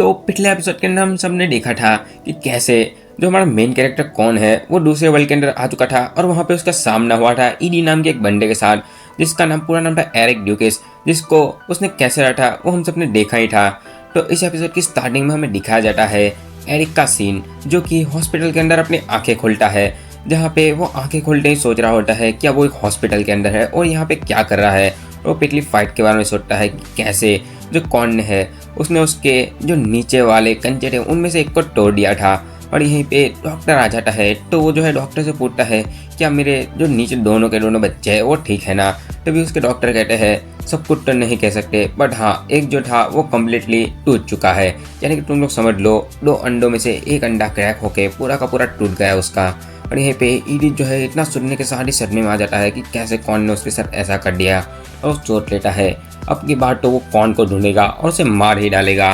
तो पिछले एपिसोड के अंदर हम सबने देखा था कि कैसे जो हमारा मेन कैरेक्टर कौन है वो दूसरे वर्ल्ड के अंदर आ चुका था और वहाँ पे उसका सामना हुआ था ईडी नाम के एक बंदे के साथ, जिसका नाम पूरा नाम था एरिक ड्यूकेस, जिसको उसने कैसे रहा था वो हम सबने देखा ही था। तो इस एपिसोड की स्टार्टिंग में हमें दिखाया जाता है एरिक का सीन, जो कि हॉस्पिटल के अंदर अपनी आंखें खोलता है, जहाँ पे वो आंखें खोलते ही सोच रहा होता है कि अब वो एक हॉस्पिटल के अंदर है और यहाँ पे क्या कर रहा है। वो पिछली फाइट के बारे में सोचता है कि कैसे जो कौन है उसने उसके जो नीचे वाले कंचे थे उनमें से एक को तोड़ दिया था। और यहीं पे डॉक्टर आ जाता है, तो वो जो है डॉक्टर से पूछता है क्या मेरे जो नीचे दोनों के दोनों बच्चे हैं वो ठीक है ना। तभी उसके डॉक्टर कहते हैं सब कुछ तो नहीं कह सकते, बट हाँ एक जो था वो कम्प्लीटली टूट चुका है, यानी कि तुम लोग समझ लो 2 अंडों में से एक अंडा क्रैक होके पूरा का पूरा टूट गया उसका। और यहीं पे ईडी जो है इतना सुनने के साथ ही सदमे में आ जाता है कि कैसे कौन ने उसके साथ ऐसा कर दिया, और सोच लेता है अब की बार तो वो कौन को ढूंढेगा और उसे मार ही डालेगा।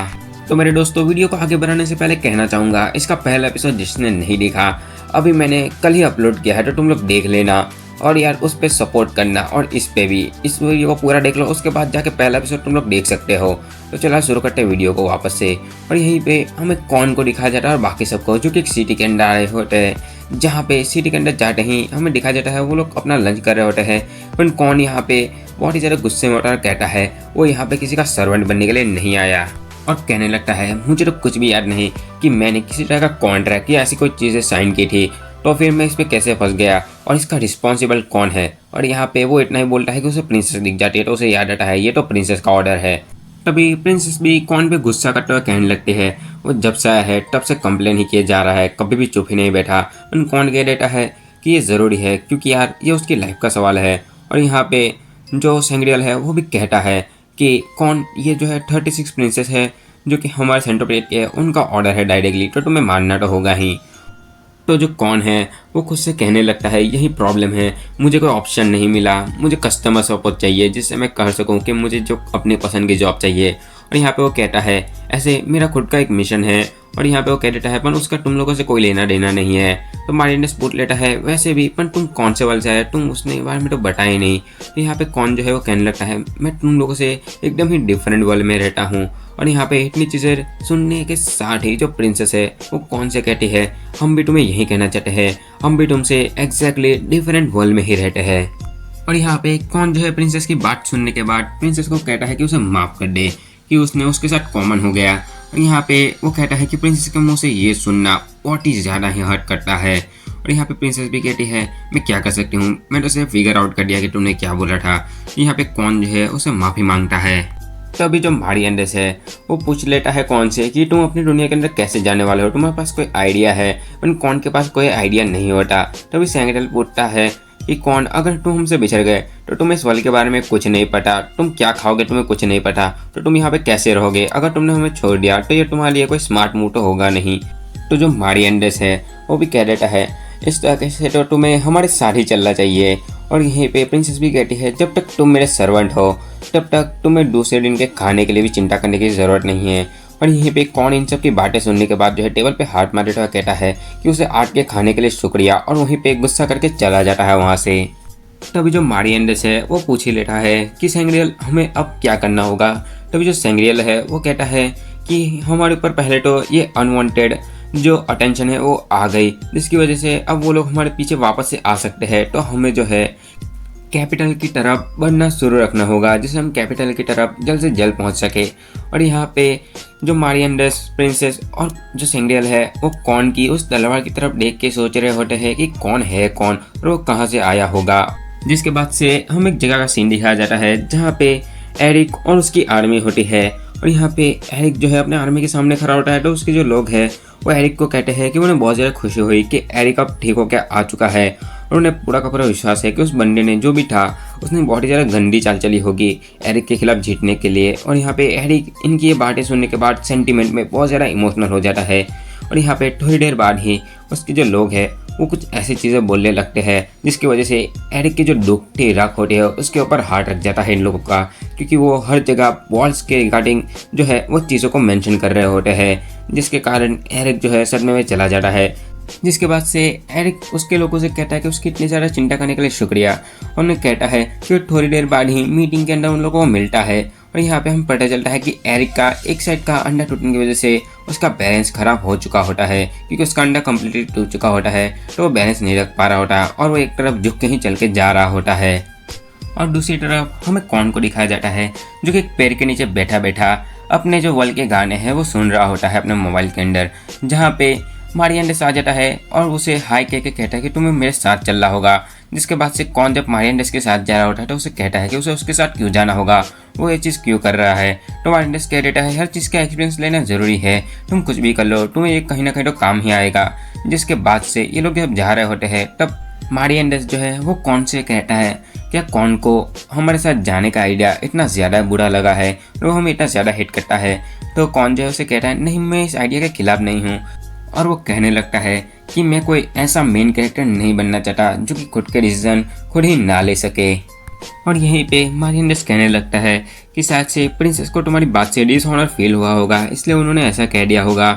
तो मेरे दोस्तों, वीडियो को आगे बढ़ाने से पहले कहना चाहूँगा इसका पहला एपिसोड जिसने नहीं देखा अभी मैंने कल ही अपलोड किया है, तो तुम लोग देख लेना और यार उस पर सपोर्ट करना, और इस पे भी इस वीडियो को पूरा देख लो, उसके बाद जाके पहला एपिसोड तुम लोग देख सकते हो। तो चला शुरू करते हैं वीडियो को वापस से। और यहीं पे हमें कौन को दिखाया जाता है और बाकी सबको, जो कि एक सिटी के अंदर आए होते हैं, जहाँ पे सिटी के अंदर जाते ही हमें दिखाया जाता है वो लोग अपना लंच कर रहे होते हैं। पर कौन यहाँ पे बहुत ही ज़्यादा गुस्से में होता है, कहता है वो यहाँ पे किसी का सर्वेंट बनने के लिए नहीं आया, और कहने लगता है मुझे तो कुछ भी याद नहीं कि मैंने किसी तरह का कॉन्ट्रैक्ट या ऐसी कोई चीज़ें साइन की थी, तो फिर मैं इस पर कैसे फंस गया और इसका रिस्पॉन्सिबल कौन है। और यहाँ पे वो इतना ही बोलता है कि उसे प्रिंसेस दिख जाती है, तो उसे याद आता है ये तो प्रिंसेस का ऑर्डर है। तभी प्रिंसेस भी कौन पे गुस्सा करते हुए कहने लगते हैं वो जब से आया है तब से कंप्लेन ही किए जा रहा है, कभी भी चुप ही नहीं बैठा। कौन कह देता है कि ये ज़रूरी है क्योंकि यार ये उसकी लाइफ का सवाल है। और यहाँ पे जो सेंग्रियल है वो भी कहता है कि कौन ये जो है 36 प्रिंसेस है जो कि हमारे सेंट्रोप्लेट के उनका ऑर्डर है डायरेक्टली, तो तुम्हें मानना तो होगा ही। तो जो कौन है वो खुद से कहने लगता है यही प्रॉब्लम है, मुझे कोई ऑप्शन नहीं मिला, मुझे कस्टमर सपोर्ट चाहिए जिससे मैं कह सकूं कि मुझे जो अपने पसंद की जॉब चाहिए। और यहाँ पे वो कहता है ऐसे मेरा खुद का एक मिशन है, और यहाँ पे वो कह देता है पर उसका तुम लोगों से कोई लेना देना नहीं है। तो मार्टिनेस पूछ लेता है वैसे भी पर तुम कौन से वर्ल्ड से आए, तुम उसने बारे में तो बताया नहीं। तो यहाँ पे कौन जो है वो कहने लगता है मैं तुम लोगों से एकदम ही डिफरेंट वर्ल्ड में रहता हूँ। और यहाँ पे इतनी चीज़ें सुनने के साथ ही जो प्रिंसेस है वो कौन से कहती है हम भी तुम्हें यही कहना चाहते हैं, हम भी तुमसे एग्जैक्टली डिफरेंट वर्ल्ड में ही रहते हैं। और यहाँ पे कौन जो है प्रिंसेस की बात सुनने के बाद प्रिंसेस को कहता है कि उसे माफ़ कर दे कि उसने उसके साथ कॉमन हो गया। और यहाँ पे वो कहता है कि प्रिंसेस के मुंह से ये सुनना बहुत ही ज़्यादा ही हर्ट करता है। और यहाँ पे प्रिंसेस भी कहती है मैं क्या कर सकती हूँ, मैं तो सिर्फ फिगर आउट कर दिया कि तुमने क्या बोला था। यहाँ पे कौन जो है उसे माफ़ी मांगता है। तो अभी जो मारियंडेस है वो पूछ लेता है कौन से कि तुम अपनी दुनिया के अंदर कैसे जाने वाले हो, तुम्हारे पास कोई आइडिया है। पर कौन के पास कोई आइडिया नहीं होता। तभी सेंग्रियल पूछता है कि कौन अगर तुम हमसे बिछड़ गए तो तुम्हें इस वर्ल्ड के बारे में कुछ नहीं पता, तुम क्या खाओगे तुम्हें कुछ नहीं पता, तो तुम यहाँ पे कैसे रहोगे, अगर तुमने हमें छोड़ दिया तो ये तुम्हारे लिए कोई स्मार्ट मूव तो होगा नहीं। तो जो मारियंडेस है वो भी कह देता है इस तरह से तो तुम्हें हमारे साथ ही चलना चाहिए। और यहीं पे प्रिंसेस भी कहती है जब तक तुम मेरे सर्वेंट हो तब तक तुम्हें दूसरे दिन के खाने के लिए भी चिंता करने की ज़रूरत नहीं है। और यहीं पे कौन इन सब की बातें सुनने के बाद जो है टेबल पे हाथ मारते हुए कहता है कि उसे आज के खाने के लिए शुक्रिया, और वहीं पे गुस्सा करके चला जाता है वहाँ से। तभी जो मारियंडेस है वो पूछ ही लेता है कि सेंग्रियल हमें अब क्या करना होगा। तभी जो सेंग्रियल है वो कहता है कि हमारे ऊपर पहले तो ये अनवांटेड जो अटेंशन है वो आ गई, जिसकी वजह से अब वो लोग हमारे पीछे वापस से आ सकते हैं, तो हमें जो है कैपिटल की तरफ बढ़ना शुरू रखना होगा जिससे हम कैपिटल की तरफ जल्द से जल्द पहुंच सके। और यहाँ पे जो मारियंडेस, प्रिंसेस और जो सेंग्रियल है वो कौन की उस तलवार की तरफ देख के सोच रहे होते हैं कि कौन है कौन और वो कहाँ से आया होगा। जिसके बाद से हम एक जगह का सीन दिखाया जाता है जहाँ पे एरिक और उसकी आर्मी होती है। और यहाँ पे एरिक जो है अपने आर्मी के सामने खड़ा होता है, तो उसके जो लोग हैं वो एरिक को कहते हैं कि उन्हें बहुत ज़्यादा खुशी हुई कि एरिक अब ठीक होकर आ चुका है, और उन्हें पूरा का पूरा विश्वास है कि उस बंदे ने जो भी था उसने बहुत ही ज़्यादा गंदी चाल चली होगी एरिक के खिलाफ जीतने के लिए। और यहाँ पे एरिक इनकी ये बातें सुनने के बाद सेंटीमेंट में बहुत ज़्यादा इमोशनल हो जाता है। और यहाँ पे थोड़ी देर बाद ही उसके जो लोग हैं वो कुछ ऐसी चीज़ें बोलने लगते हैं जिसकी वजह से एरिक की जो दुख की राख होती है उसके ऊपर हाथ रख जाता है इन लोगों का, क्योंकि वो हर जगह वॉल्स के रिगार्डिंग जो है वो चीज़ों को मेंशन कर रहे होते हैं, जिसके कारण एरिक जो है सदमे में चला जाता है। जिसके बाद से एरिक उसके लोगों से कहता है कि उसकी इतनी ज़्यादा चिंता करने के लिए शुक्रिया, और उन्हें कहता है कि थोड़ी देर बाद ही मीटिंग के अंदर उन लोगों को मिलता है और यहाँ पे हम पता चलता है कि एरिक का एक साइड का अंडा टूटने की वजह से उसका बैलेंस खराब हो चुका होता है, क्योंकि उसका अंडा कम्प्लीटली टूट चुका होता है, तो वो बैलेंस नहीं रख पा रहा होता और वो एक तरफ झुक के ही चल के जा रहा होता है। और दूसरी तरफ हमें कॉन को दिखाया जाता है जो कि एक पेड़ के नीचे बैठा बैठा अपने जो वर्ल्ड के गाने हैं वो सुन रहा होता है अपने मोबाइल के अंदर, जहाँ पे मारियंडेस आ जाता है और उसे हाई कह के कहता है कि तुम्हें मेरे साथ चलना होगा। जिसके बाद से कॉन जब मारियंडेस के साथ जा रहा होता है तो उसे कहता है कि उसे उसके साथ क्यों जाना होगा, वो ये चीज़ क्यों कर रहा है। तो मारियंडेस कह देता है हर चीज़ का एक्सपीरियंस लेना ज़रूरी है, तुम कुछ भी कर लो, तुम्हें ये कहीं ना कहीं तो काम ही आएगा। जिसके बाद से ये लोग जब जा रहे होते हैं तब मारियंडेस जो है वो कॉन से कहता है क्या कॉन को हमारे साथ जाने का आइडिया इतना ज़्यादा बुरा लगा है, वो हमें इतना ज़्यादा हिट करता है। तो कॉन जो है उसे कहता है नहीं, मैं इस आइडिया के खिलाफ नहीं हूँ। और वो कहने लगता है कि मैं कोई ऐसा मेन कैरेक्टर नहीं बनना चाहता जो कि खुद के डिसीजन खुद ही ना ले सके। और यहीं पे मारियंडेस कहने लगता है कि शायद से प्रिंसेस को तुम्हारी बात से डिसऑनर फील हुआ होगा, इसलिए उन्होंने ऐसा कह दिया होगा।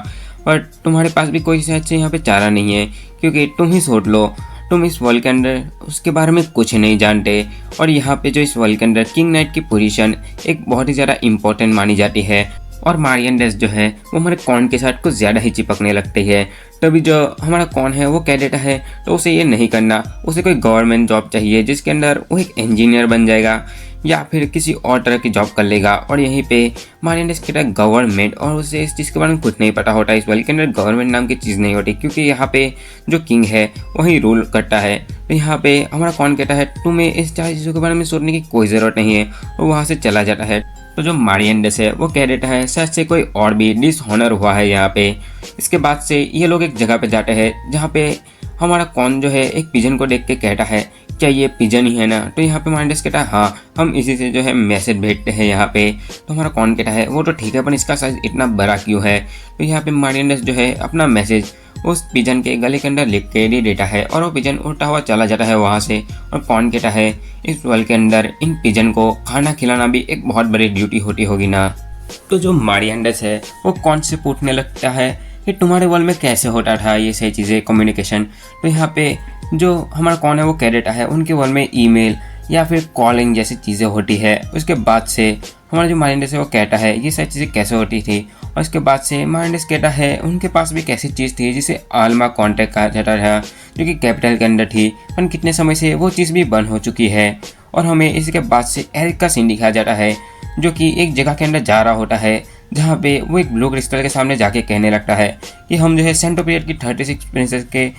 और तुम्हारे पास भी कोई शायद से यहाँ पे चारा नहीं है, क्योंकि तुम ही सोच लो, तुम इस वर्ल्ड के अंदर उसके बारे में कुछ नहीं जानते। और यहाँ पे जो इस वर्ल्ड के अंदर किंग नाइट की पोजीशन एक बहुत ही ज़्यादा इम्पोर्टेंट मानी जाती है। और मारियंडेस जो है वो हमारे कॉन के साथ कुछ ज़्यादा ही चिपकने लगती है। तभी जो हमारा कॉन है वो कह देता है तो उसे ये नहीं करना, उसे कोई गवर्नमेंट जॉब चाहिए जिसके अंदर वो एक इंजीनियर बन जाएगा या फिर किसी और तरह की जॉब कर लेगा। और यहीं पे मारियंडेस कहता है गवर्नमेंट, और उसे इस चीज़ के बारे में कुछ नहीं पता होता। इस वर्ल्ड के अंदर गवर्नमेंट नाम की चीज़ नहीं होती, क्योंकि यहाँ पे जो किंग है वही रूल करता है। तो यहाँ पे हमारा कॉन कहता है तुम्हें इस चार चीज़ों के बारे में सोचने की कोई ज़रूरत नहीं है, और वहाँ से चला जाता है। तो जो मारियंडेस है वो कह देता है शायद से कोई और भी डिसऑनर हुआ है यहाँ पे। इसके बाद से ये लोग एक जगह पे जाते हैं जहाँ पे हमारा कॉन जो है एक पिजन को देख के कहता है क्या ये पिजन ही है ना। तो यहाँ पे मारियंडेस कहता है हाँ, हम इसी से जो है मैसेज भेजते हैं यहाँ पे। तो हमारा कॉन कहता है वो तो ठीक है, पर इसका साइज इतना बड़ा क्यों है। तो यहाँ पे मारियंडेस जो है अपना मैसेज उस पिजन के गले के अंदर लिख के दे देता है, और वो पिजन उड़ता हुआ चला जाता है वहाँ से। और कॉन कहता है इस वर्ल्ड के अंदर इन पिजन को खाना खिलाना भी एक बहुत बड़ी ड्यूटी होती होगी ना। तो जो मारियंडेस है वो कॉन से पूछने लगता है कि तुम्हारे वर्ल्ड में कैसे होता था ये सही चीज़ें कम्युनिकेशन। तो यहाँ पे जो हमारा कॉन है वो कह देता है उनके वर्ल्ड में ईमेल या फिर कॉलिंग जैसी चीज़ें होती है। उसके बाद से हमारा जो मारियंडेस है वो कहता है ये सारी चीज़ें कैसे होती थी। और इसके बाद से मारियंडेस कहता है उनके पास भी एक ऐसी चीज़ थी जिसे आल्मा कॉन्टैक्ट कहा जाता था, जो कि कैपिटल के अंदर थी, पर कितने समय से वो चीज़ भी बंद हो चुकी है। और हमें इसके बाद से एरिक का सीन दिखाया जाता है जो कि एक जगह के अंदर जा रहा होता है, जहाँ पे वो एक ब्लू क्रिस्टल के सामने जाके कहने लगता है कि हम जो है सेंटोपियड की 36 प्रिंसेस के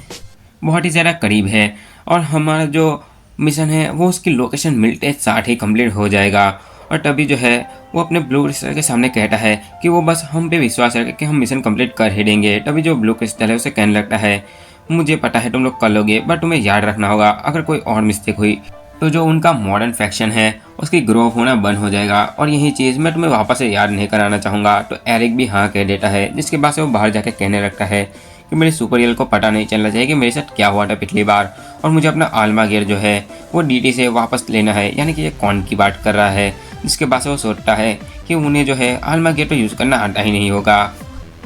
बहुत ही ज़्यादा करीब है, और हमारा जो मिशन है वो उसकी लोकेशन मिलते साथ ही कंप्लीट हो जाएगा। और तभी जो है वो अपने ब्लू क्रिस्टल के सामने कहता है कि वो बस हम पे विश्वास रखे कि हम मिशन कंप्लीट कर ही देंगे। तभी जो ब्लू क्रिस्टल है उसे कहने लगता है मुझे पता है तुम लोग कर लोगे, बट तुम्हें याद रखना होगा अगर कोई और मिस्टेक हुई तो जो उनका मॉडर्न फैक्शन है उसकी ग्रो होना बंद हो जाएगा, और यही चीज़ मैं तुम्हें वापस से याद नहीं कराना चाहूँगा। तो एरिक भी हाँ कह देता है, जिसके बाद से वो बाहर जाकर कहने लगता है कि मेरे सुपरियल को पता नहीं चलना चाहिए कि मेरे साथ क्या हुआ था पिछली बार, और मुझे अपना आल्मा गियर जो है वो डीटी से वापस लेना है। यानी कि ये कौन की बात कर रहा है। जिसके बाद से वो सोचता है कि उन्हें जो है आल्मा गियर तो यूज़ करना आता ही नहीं होगा।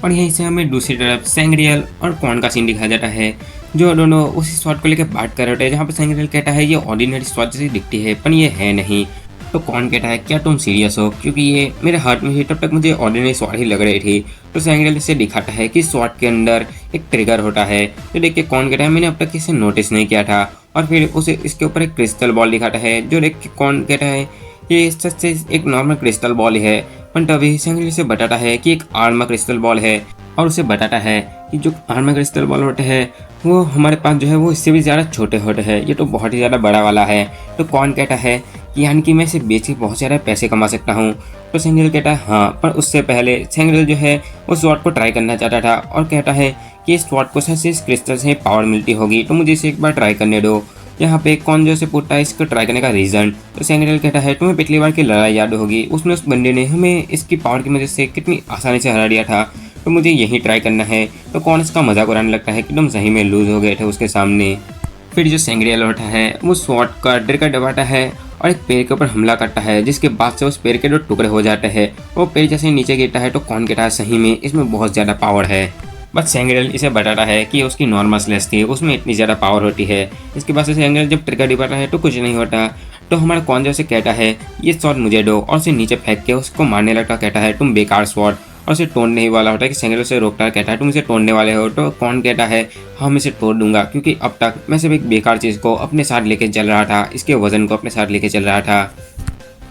और यहीं से हमें दूसरी तरफ सैंग्रियल और कॉन का सीन दिखाया जाता है, जो दोनों उसी स्वॉर्ड को लेकर बात कर रहे थे, जहाँ पे सैंग्रियल कहता है ये ऑर्डिनरी स्वॉर्ड जैसी दिखती है पर ये है नहीं। तो कॉन कहता है क्या तुम सीरियस हो, क्योंकि ये मेरे हाथ में ही तब तक मुझे ऑर्डिनरी स्वॉर्ड ही लग रही थी। तो सैंग्रियल इसे दिखाता है कि स्वॉर्ड के अंदर एक ट्रिगर होता है। तो देख के कॉन कहता है मैंने अब तक इसे नोटिस नहीं किया था। और फिर उसे इसके ऊपर एक क्रिस्टल बॉल दिखाता है, जो देख के कॉन कहता है ये सच से एक नॉर्मल क्रिस्टल बॉल ही है। पर तभी सैंग्रियल से बताता है कि एक आर्मा क्रिस्टल बॉल है, और उसे बताता है कि जो आर्मा क्रिस्टल बॉल होते हैं वो हमारे पास जो है वो इससे भी ज़्यादा छोटे होते हैं, ये तो बहुत ही ज़्यादा बड़ा वाला है। तो कौन कहता है कि यानी कि मैं इसे बेच के बहुत ज़्यादा पैसे कमा सकता हूँ। तो सैंग्रियल कहता है हाँ, पर उससे पहले सैंग्रियल जो है उस स्वॉर्ड को ट्राई करना चाहता था, और कहता है कि इस स्वॉर्ड को शायद इस क्रिस्टल से पावर मिलती होगी, तो मुझे इसे एक बार ट्राई करने दो। यहाँ पे कौन जो से पूछता है इसको ट्राई करने का रीज़न। तो सैंग्रियल कहता है तुम्हें पिछली बार की लड़ाई याद होगी, उसमें उस बंदे ने हमें इसकी पावर की वजह से कितनी आसानी से हरा दिया था, तो मुझे यही ट्राई करना है। तो कौन इसका मजाक उड़ाने लगता है कि तुम सही में लूज हो गए थे उसके सामने। फिर जो सैंग्रियल होता है वो स्वॉर्ड का डर का दबाता है और एक पेड़ के ऊपर हमला करता है, जिसके बाद से उस पेड़ के जो टुकड़े हो जाते हैं। वो पेड़ जैसे नीचे गिरता है तो कौन कहता है सही में इसमें बहुत ज़्यादा पावर है। बस सैंग्रियल इसे बताता है कि उसकी नॉर्मल स्लेस थी उसमें इतनी ज़्यादा पावर होती है। इसके बाद से सैंग्रियल जब ट्रिगर दबाता है तो कुछ नहीं होता। तो हमारा कौन जो उसे कहता है ये स्वॉर्ड मुझे दो, और उसे नीचे फेंक के उसको मारने लगता कहता है तुम बेकार स्वॉर्ड, और उसे तोड़ने ही वाला होता है कि सेंग्रियल उसे रोकता है, कहता है तुम इसे तोड़ने वाले हो। तो कौन कहता है हाँ मैं इसे तोड़ दूंगा, क्योंकि अब तक मैं सिर्फ एक बेकार चीज़ को अपने साथ लेके चल रहा था, इसके वजन को अपने साथ लेके चल रहा था।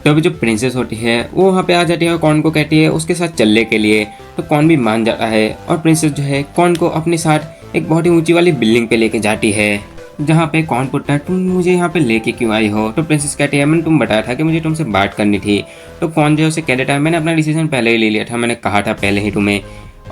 तो अभी जो प्रिंसेस होती है वो वहाँ पे आ जाती है और कौन को कहती है उसके साथ चलने के लिए। तो कौन भी मान जाता है और प्रिंसेस जो है कौन को अपने साथ एक बहुत ही ऊंची वाली बिल्डिंग पे लेके जाती है, जहाँ पे कौन पूछता है तुम मुझे यहाँ पे लेके क्यों आई हो। तो प्रिंसेस कहती है मैंने तुम बताया था कि मुझे तुमसे बात करनी थी। तो कौन जो है उसे कह देता है मैंने अपना डिसीजन पहले ही ले लिया था, मैंने कहा था पहले ही तुम्हें।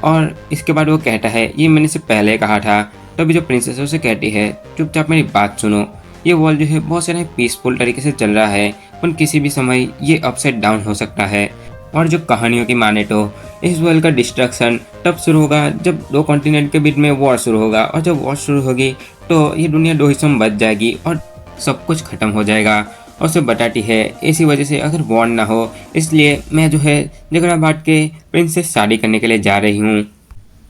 और इसके बाद वो कहता है ये मैंने से पहले कहा था। तो अभी जो प्रिंसेस है उसे कहती है चुपचाप मेरी बात सुनो, ये वर्ल्ड जो है बहुत सारे पीसफुल तरीके से चल रहा है, पर किसी भी समय ये अपसाइड डाउन हो सकता है। और जो कहानियों की माने तो इस वर्ल्ड का डिस्ट्रक्शन तब शुरू होगा जब दो कॉन्टिनेंट के बीच में वॉर शुरू होगा, और जब वॉर शुरू होगी तो ये दुनिया दो हिस्सों में बच जाएगी और सब कुछ खत्म हो जाएगा। और उसे बताती है इसी वजह से अगर वॉर ना हो इसलिए मैं जो है झगड़ा बांट के प्रिंस से शादी करने के लिए जा रही हूँ।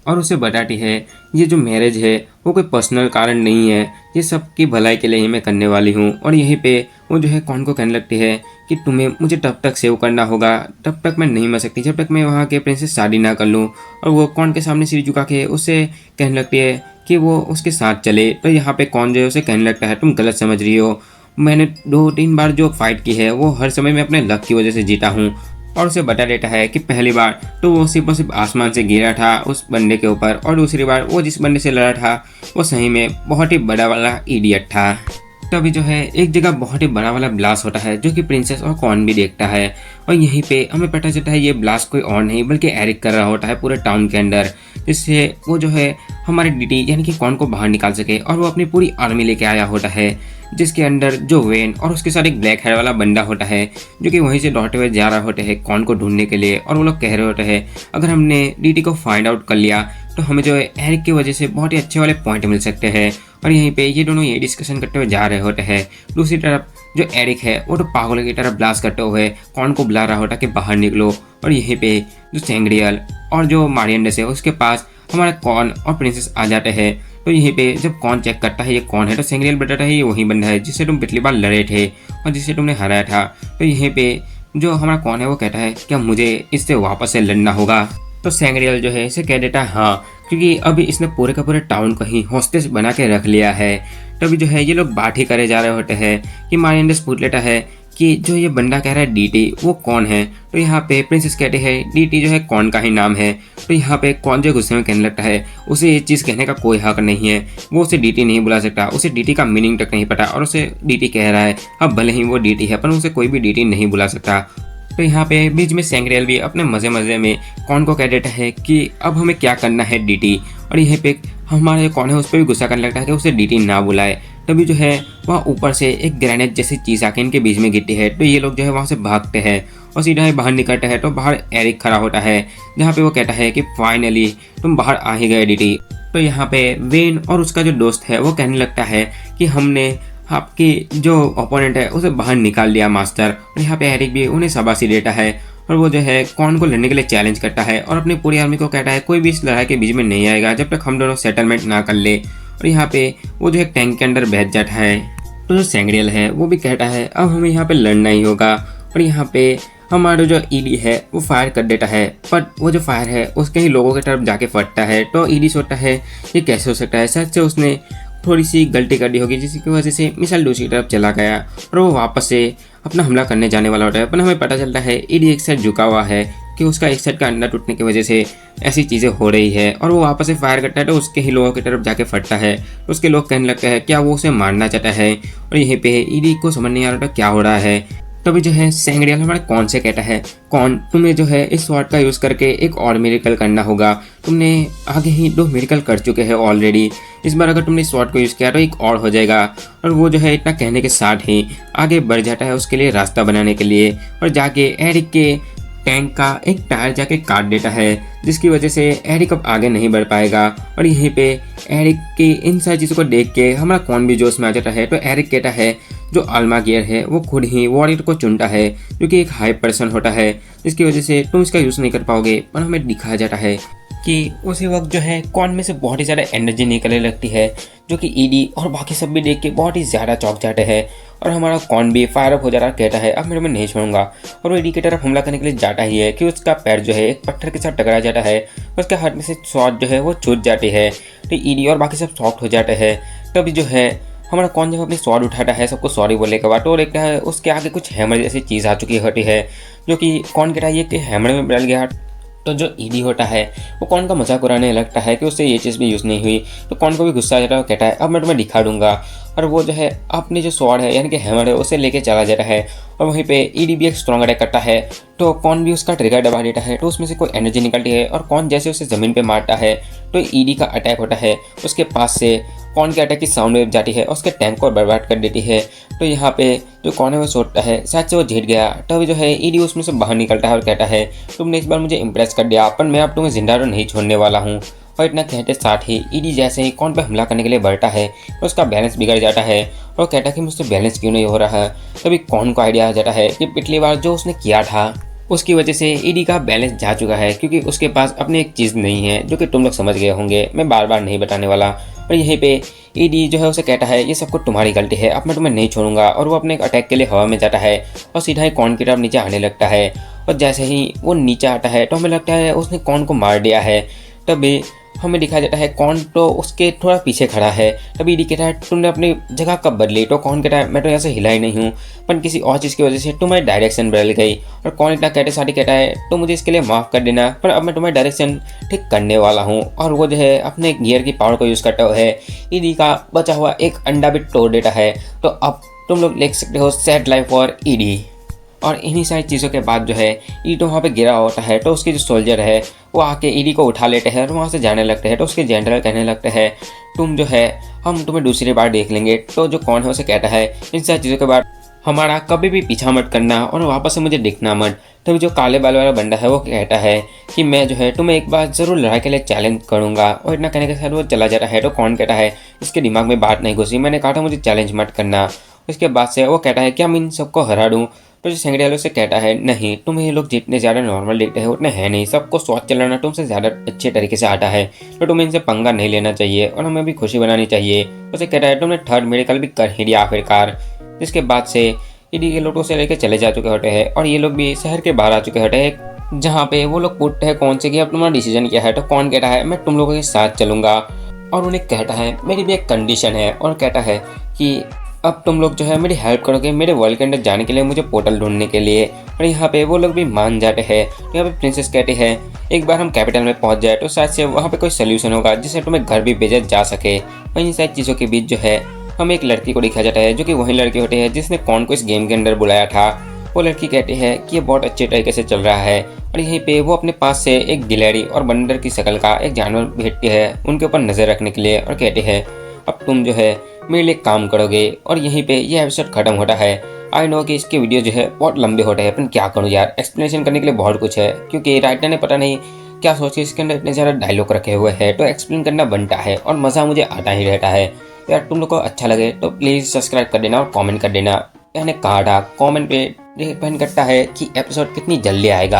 और उसे बताती है ये जो मैरिज है वो कोई पर्सनल कारण नहीं है, ये सबकी भलाई के लिए ही मैं करने वाली हूँ। और यहीं पे वो जो है कौन को कहने लगती है कि तुम्हें मुझे तब तक सेव करना होगा, तब तक मैं नहीं मर सकती जब तक मैं वहाँ के प्रिंस से शादी ना कर लूँ। और वो कौन के सामने सिर झुका के उसे कहने लगती है कि वो उसके साथ चले। तो यहाँ पे कौन जो है उसे कहने लगता है तुम गलत समझ रही हो, मैंने 2-3 बार जो फाइट की है वो हर समय मैं अपने लक की वजह से जीता हूँ। और उसे बता देता है कि पहली बार तो वो सिर्फ और सिर्फ आसमान से गिरा था उस बंदे के ऊपर, और दूसरी बार वो जिस बंदे से लड़ा था वो सही में बहुत ही बड़ा वाला इडियट था। तभी जो है एक जगह बहुत ही बड़ा वाला ब्लास्ट होता है जो कि प्रिंसेस और कौन भी देखता है। और यहीं पे हमें पता चलता है ये ब्लास्ट कोई और नहीं बल्कि एरिक कर रहा होता है पूरे टाउन के अंदर, जिससे वो जो है हमारे डीटी यानी कि कौन को बाहर निकाल सके। और वो अपनी पूरी आर्मी लेके आया होता है, जिसके अंदर जो वेन और उसके साथ एक ब्लैक हेयर वाला बंदा होता है जो कि वहीं से लौटते हुए जा रहा होता है कौन को ढूंढने के लिए। और वो लोग कह रहे होते हैं अगर हमने डीटी को फाइंड आउट कर लिया तो हमें जो है एरिक की वजह से बहुत ही अच्छे वाले पॉइंट मिल सकते हैं। और यहीं पे ये दोनों ये डिस्कशन करते हुए जा रहे होते हैं। दूसरी तरफ जो एरिक है वो तो पागल की तरह ब्लास्ट करते हुए कौन को बुला रहा होता कि बाहर निकलो। और यहीं पे जो सेंग्रियल और जो मारियंडस है उसके पास हमारा कौन और प्रिंसेस आ जाते हैं। तो यहीं पे जब कौन चेक करता है ये कौन है तो सेंग्रियल बताता है ये वही बंदा है जिससे तुम पिछली बार लड़े थे और जिससे तुमने हराया था। तो यहीं पे जो हमारा कौन है वो कहता है क्या मुझे इससे वापस से लड़ना होगा। तो सेंग्रियल जो है इसे कह देता है हाँ, क्योंकि अभी इसने पूरे का पूरे टाउन को ही हॉस्टेज बना के रख लिया है। तभी जो है ये लोग बात ही करे जा रहे होते हैं कि मारियंडस पूछ लेता है कि जो ये बंदा कह रहा है डीटी वो कौन है। तो यहाँ पे प्रिंसेस कहते हैं डीटी जो है कौन का ही नाम है। तो यहाँ पे कौन जो गुस्से में कहने लगता है उसे ये चीज़ कहने का कोई हक नहीं है, वो उसे डीटी नहीं बुला सकता, उसे डीटी का मीनिंग तक नहीं पता और उसे डीटी कह रहा है। अब भले ही वो डीटी है पर उसे कोई भी डीटी नहीं बुला सकता। तो यहाँ पे बीच में सेंग्रियल भी अपने मज़े मज़े में कौन को कह देता है कि अब हमें क्या करना है डीटी। और यहीं पे हमारे कौन है उस पर भी गुस्सा करने लगता है कि उसे डीटी ना बुलाए। तभी जो है वहाँ ऊपर से एक ग्रेनेड जैसी चीज़ आके इनके बीच में गिरती है। तो ये लोग जो है वहाँ से भागते हैं और सीधा ही बाहर निकलते हैं। तो बाहर एरिक खड़ा होता है जहाँ पे वो कहता है कि फाइनली तुम बाहर आ ही गए डीटी। तो यहाँ पे वेन और उसका जो दोस्त है वो कहने लगता है कि हमने आपकी जो ओपोनेंट है उसे बाहर निकाल दिया मास्टर। और यहाँ पे एरिक भी उन्हें शाबाशी देता है और वो जो है कौन को लड़ने के लिए चैलेंज करता है और अपनी पूरी आर्मी को कहता है कोई भी इस लड़ाई के बीच में नहीं आएगा जब तक हम दोनों सेटलमेंट ना कर ले। और यहाँ पे वो जो है टैंक के अंदर बैठ जाता है। तो जो सेंग्रियल है वो भी कहता है अब हमें यहाँ पे लड़ना ही होगा। और यहाँ पे हमारा जो ईडी है वो फायर कर देता है, पर वो जो फायर है उसके ही लोगों की तरफ जाके फटता है। तो ईडी सोचता है ये कैसे हो सकता है, शायद से उसने थोड़ी सी गलती कर दी होगी जिसकी वजह से मिसाइल दूसरी तरफ चला गया और वो वापस से अपना हमला करने जाने वाला होता है। पर हमें पता चलता है ईडी एक साइड झुका हुआ है कि उसका एक साइड का अंडा टूटने की वजह से ऐसी चीज़ें हो रही है। और वो वापस से फायर करता है तो उसके ही लोगों की तरफ जाके फटता है। तो उसके लोग कहने लगते हैं क्या वो उसे मारना चाहता है। और यहीं पे ईडी को समझ नहीं आ रहा था क्या हो रहा है। तभी जो है सेंग्रियल हमारे कौन से कहता है कौन तुम्हें जो है इस स्वॉर्ड का यूज़ करके एक और मिरेकल करना होगा, तुमने आगे ही 2 मिरेकल कर चुके हैं ऑलरेडी, इस बार अगर तुमने इस स्वॉर्ड को यूज़ किया तो एक और हो जाएगा। और वो जो है इतना कहने के साथ ही आगे बढ़ जाता है उसके लिए रास्ता बनाने के लिए और जाके एरिक के टैंक का एक टायर जाके काट देता है जिसकी वजह से एरिक अब आगे नहीं बढ़ पाएगा। और यहीं पे एरिक की इन सारी चीज़ों को देख के हमारा कौन भी जोश में आ जाता है। तो एरिक कहता है जो अल्मा गियर है वो खुद ही वॉरियर को चुनता है जो कि एक हाई पर्सन होता है जिसकी वजह से तुम इसका यूज़ नहीं कर पाओगे। पर हमें दिखाया जाता है कि उसी वक्त जो है कॉन में से बहुत ही ज़्यादा एनर्जी निकलने लगती है, जो कि ईडी और बाकी सब भी देख के बहुत ही ज़्यादा चौंक जाते हैं। और हमारा कॉन भी फायर अप हो जाता है, कहता है अब मेरे में नहीं छोड़ूंगा। और वो ईडी की तरफ हमला करने के लिए जाता ही है कि उसका पैर जो है एक पत्थर के साथ टकरा जाता है, उसके हाथ में से शॉट जो है वो छूट जाती है। तो ईडी और बाकी सब शॉक्ड हो जाते हैं। तभी जो है हमारा कौन जब अपनी स्वॉर्ड उठाता है सबको सॉरी बोलने के बाद, तो देखता है उसके आगे कुछ हैमर जैसी चीज़ आ चुकी होती है, जो कि कौन कहता है ये कि हैमर में बदल गया। तो जो ईडी होता है वो कौन का मजाक उड़ाने लगता है कि उससे ये चीज़ भी यूज़ नहीं हुई। तो कौन को भी गुस्सा आ जाता है, वो कहता है अब मैं तुम्हें दिखा दूंगा। और वो जो है अपनी जो स्वॉर्ड है यानी कि हैमर है उसे लेके चला जाता है। और वहीं पे ईडी भी एक स्ट्रॉन्ग अटैक करता है, तो कौन भी उसका ट्रिगर दबा देता है, तो उसमें से कोई एनर्जी निकलती है। और कौन जैसे उसे ज़मीन पे मारता है तो ईडी का अटैक होता है, उसके पास से कौन के अटैक की साउंड वेव जाती है और उसके टैंक को बर्बाद कर देती है। तो यहाँ पे जो कौन है वो सोचता है शायद से वो जीत गया। तभी जो है ईडी उसमें से बाहर निकलता है और कहता है तुमने इस बार मुझे इंप्रेस कर दिया, पर मैं अब तुम्हें जिंदा तो नहीं छोड़ने वाला हूँ। और इतना कहते साथ ही ईडी जैसे ही कौन पे हमला करने के लिए बढ़ता है तो उसका बैलेंस बिगड़ जाता है और कहता है कि मुझसे बैलेंस क्यों नहीं हो रहा है। तभी कौन को आइडिया आ जाता है कि पिछली बार जो उसने किया था उसकी वजह से ईडी का बैलेंस जा चुका है, क्योंकि उसके पास अपनी एक चीज़ नहीं है जो कि तुम लोग समझ गए होंगे, मैं बार बार नहीं बताने वाला। और यहीं पे ईडी जो है उसे कहता है ये सब कुछ तुम्हारी गलती है, अब मैं तुम्हें नहीं छोड़ूंगा। और वो अपने एक अटैक के लिए हवा में जाता है और सीधा ही कौन की तरफ नीचे आने लगता है। और जैसे ही वो नीचे आता है तो हमें लगता है उसने कौन को मार दिया है। तभी हमें दिखाया जाता है कौन तो उसके थोड़ा पीछे खड़ा है। तभी ईडी कहता है तुमने अपनी जगह कब बदली। तो कौन कहता है मैं तो यहाँ से हिला ही नहीं हूँ, पर किसी और चीज़ की वजह से तुम्हारी डायरेक्शन बदल गई। और कौन इतना कहते साथ ही कहता है तो मुझे इसके लिए माफ़ कर देना, पर अब मैं तुम्हारी डायरेक्शन ठीक करने वाला हूँ। और वो जो है अपने गियर की पावर को यूज़ करता हुआ है ईडी का बचा हुआ एक अंडा भी तोड़ देता है। तो अब तुम लोग देख सकते हो सैड लाइफ फॉर ईडी। और इन्हीं सारी चीज़ों के बाद जो है ईडी तो वहाँ पे गिरा होता है, तो उसके जो सोल्जर है वो आके ईडी को उठा लेते हैं और वहाँ से जाने लगते हैं। तो उसके जनरल कहने लगते हैं तुम जो है हम तुम्हें दूसरी बार देख लेंगे। तो जो कौन है उसे कहता है इन सारी चीज़ों के बाद हमारा कभी भी पीछा मत करना और वापस से मुझे दिखना मत। तभी जो काले बाल वाला बंदा है वो कहता है कि मैं जो है तुम्हें एक बार ज़रूर लड़ाई के लिए चैलेंज करूंगा। और इतना कहने के साथ वो चला जाता है। तो कौन कहता है इसके दिमाग में बात नहीं घुसी, मैंने कहा था मुझे चैलेंज मत करना। उसके बाद से वो कहता है क्या मैं इन सबको हरा दूँ। तो जो सेंगड़े वालों से कहता है नहीं, तुम्हें ये लोग जितने ज़्यादा नॉर्मल देखते हैं उतने हैं नहीं, सबको स्वाद चलाना तुमसे ज़्यादा अच्छे तरीके से आता है, तो तुम्हें इनसे पंगा नहीं लेना चाहिए और हमें भी खुशी बनानी चाहिए। उसे कहता है तुमने थर्ड मेडिकल भी कर ही दिया आखिरकार। जिसके बाद से ईडी के लोगों से लेकर चले जा चुके होते हैं और ये लोग भी शहर के बाहर आ चुके होते हैं, जहाँ पे वो लोग पूछते हैं कौन से कि अब तुम्हारा डिसीजन क्या है। तो कौन कहता है मैं तुम लोगों के साथ चलूँगा। और उन्हें कहता है मेरी भी एक कंडीशन है, और कहता है कि अब तुम लोग जो है मेरी हेल्प करोगे मेरे वर्ल्ड के अंदर जाने के लिए, मुझे पोर्टल ढूंढने के लिए। और यहाँ पे वो लोग भी मान जाते हैं। यहाँ पे प्रिंसेस कहते हैं एक बार हम कैपिटल में पहुँच जाए तो शायद से वहाँ पे कोई सोल्यूशन होगा जिससे तुम्हें घर भी भेजा जा सके। वहीं सारी चीज़ों के बीच जो है हमें एक लड़की को दिखाया जाता है, जो कि वही लड़की होती है जिसने कौन को इस गेम के अंदर बुलाया था। वो लड़की कहती है कि ये बहुत अच्छे तरीके से चल रहा है। और यहीं पे वो अपने पास से एक गिलहरी और बंदर की शक्ल का एक जानवर भेजती है उनके ऊपर नज़र रखने के लिए, और कहती है अब तुम जो है मेरे लिए काम करोगे। और यहीं पे ये एपिसोड खत्म होता है। आई नो कि इसके वीडियो जो है बहुत लंबे होते हैं, पर क्या करूँ यार, एक्सप्लेनेशन करने के लिए बहुत कुछ है, क्योंकि राइटर ने पता नहीं क्या सोच के इसके अंदर इतने ज़्यादा डायलॉग रखे हुए हैं, तो एक्सप्लेन करना बनता है और मज़ा मुझे आता ही रहता है। यार तुम लोग को अच्छा लगे तो प्लीज़ सब्सक्राइब कर देना और कमेंट कर देना। मैंने कहा था कमेंट पे डिपेंड करता है कि एपिसोड कितनी जल्दी आएगा।